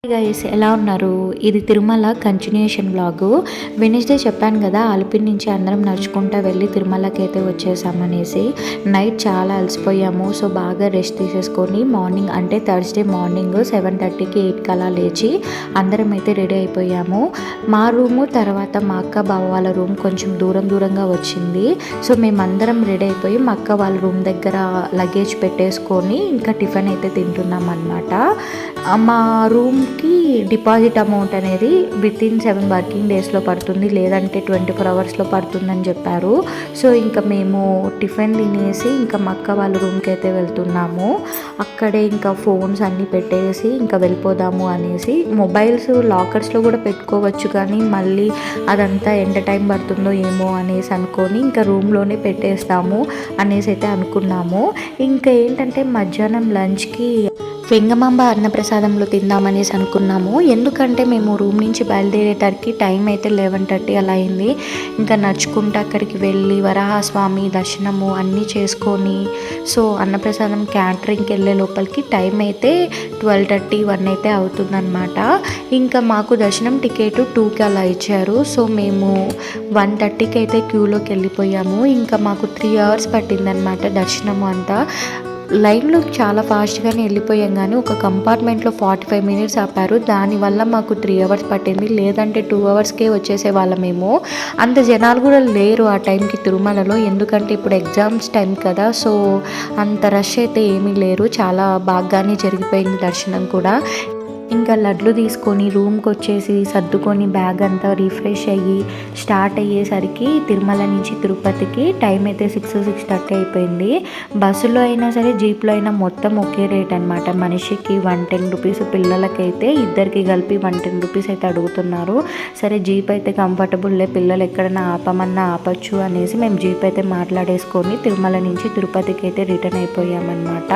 Guys ఎలా ఉన్నారు? ఇది తిరుమల కంటిన్యూషన్ వ్లాగు. వెడ్నెస్డే చెప్పాను కదా, అలిపిరి నుంచి అందరం నడుచుకుంటూ వెళ్ళి తిరుమలకి అయితే వచ్చేసామనేసి. నైట్ చాలా అలసిపోయాము. సో బాగా రెస్ట్ తీసేసుకొని మార్నింగ్ అంటే థర్స్డే మార్నింగ్ 7:30కి 8కి అలా లేచి అందరం అయితే రెడీ అయిపోయాము. మా రూము తర్వాత మా అక్క బావ వాళ్ళ రూమ్ కొంచెం దూరంగా వచ్చింది. సో మేమందరం రెడీ అయిపోయి మా అక్క వాళ్ళ రూమ్ దగ్గర లగేజ్ పెట్టేసుకొని ఇంకా టిఫిన్ అయితే తింటున్నాం అనమాట. మా రూమ్కి డిపాజిట్ అమౌంట్ అనేది వితిన్ 7 వర్కింగ్ డేస్లో పడుతుంది, లేదంటే 24 అవర్స్లో పడుతుందని చెప్పారు. సో ఇంకా మేము టిఫిన్ తినేసి ఇంకా మా అక్క వాళ్ళ రూమ్కి అయితే వెళ్తున్నాము. అక్కడే ఇంకా ఫోన్స్ అన్నీ పెట్టేసి ఇంకా వెళ్ళిపోదాము అనేసి. మొబైల్స్ లాకర్స్లో కూడా పెట్టుకోవచ్చు, కానీ మళ్ళీ అదంతా ఎంత టైం పడుతుందో ఏమో అనేసి అనుకొని ఇంకా రూమ్లోనే పెట్టేస్తాము అనేసి అయితే అనుకున్నాము. ఇంకా ఏంటంటే మధ్యాహ్నం లంచ్కి వెంగమాంబ అన్నప్రసాదంలో తిందామనేసి అనుకున్నాము. ఎందుకంటే మేము రూమ్ నుంచి బయలుదేరేటరికి టైం అయితే 11:30 అలా అయింది. ఇంకా నడుచుకుంటూ అక్కడికి వెళ్ళి వరాహస్వామి దర్శనము అన్నీ చేసుకొని సో అన్నప్రసాదం క్యాటరింగ్కి వెళ్ళే లోపలికి టైం అయితే 12:30, 1 అయితే అవుతుందన్నమాట. ఇంకా మాకు దర్శనం టికెట్ 2కి అలా ఇచ్చారు. సో మేము 1:30కి అయితే క్యూలోకి వెళ్ళిపోయాము. ఇంకా మాకు 3 అవర్స్ పట్టిందనమాట దర్శనము అంతా. లైన్లో చాలా ఫాస్ట్గానే వెళ్ళిపోయాం, కానీ ఒక కంపార్ట్మెంట్లో 45 మినిట్స్ ఆపారు. దానివల్ల మాకు 3 అవర్స్ పట్టింది, లేదంటే 2 అవర్స్కే వచ్చేసే వాళ్ళమేమో. అంత జనాలు కూడా లేరు ఆ టైంకి తిరుమలలో, ఎందుకంటే ఇప్పుడు ఎగ్జామ్స్ టైం కదా. సో అంత రష్ అయితే ఏమీ లేరు, చాలా బాగానే జరిగిపోయింది దర్శనం కూడా. ఇంకా లడ్లు తీసుకొని రూమ్కి వచ్చేసి సర్దుకొని బ్యాగ్ అంతా రిఫ్రెష్ అయ్యి స్టార్ట్ అయ్యేసరికి తిరుమల నుంచి తిరుపతికి టైం అయితే 6:30 అయిపోయింది. బస్సులో అయినా సరే జీప్లో అయినా మొత్తం ఒకే రేట్ అనమాట. మనిషికి 110 రూపీస్, పిల్లలకైతే ఇద్దరికి కలిపి 110 రూపీస్ అయితే అడుగుతున్నారు. సరే జీప్ అయితే కంఫర్టబుల్లే, పిల్లలు ఎక్కడైనా ఆపమన్నా ఆపచ్చు అనేసి మేము జీప్ అయితే మాట్లాడేసుకొని తిరుమల నుంచి తిరుపతికి అయితే రిటర్న్ అయిపోయామన్నమాట.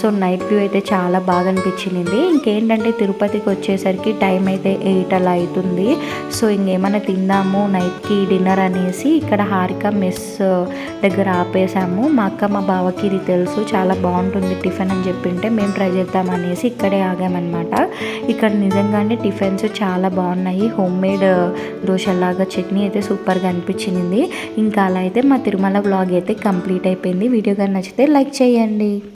సో నైట్ వ్యూ అయితే చాలా బాగా అనిపించింది. ఇంకేంటంటే తిరుపతికి వచ్చేసరికి టైం అయితే 8 అలా అవుతుంది. సో ఇంకేమైనా తిందాము నైట్కి డిన్నర్ అనేసి ఇక్కడ హారిక మెస్ దగ్గర ఆపేసాము. మా అక్క మా బావకి ఇది తెలుసు, చాలా బాగుంటుంది టిఫిన్ అని చెప్పింటే మేము ట్రై చేద్దామనేసి ఇక్కడే ఆగామన్నమాట. ఇక్కడ నిజంగానే టిఫిన్స్ చాలా బాగున్నాయి. హోమ్ మేడ్ దోశలాగా చట్నీ అయితే సూపర్గా అనిపించింది. ఇంకా అలా అయితే మా తిరుమల వ్లాగ్ అయితే కంప్లీట్ అయిపోయింది. వీడియో కానీ నచ్చితే లైక్ చేయండి.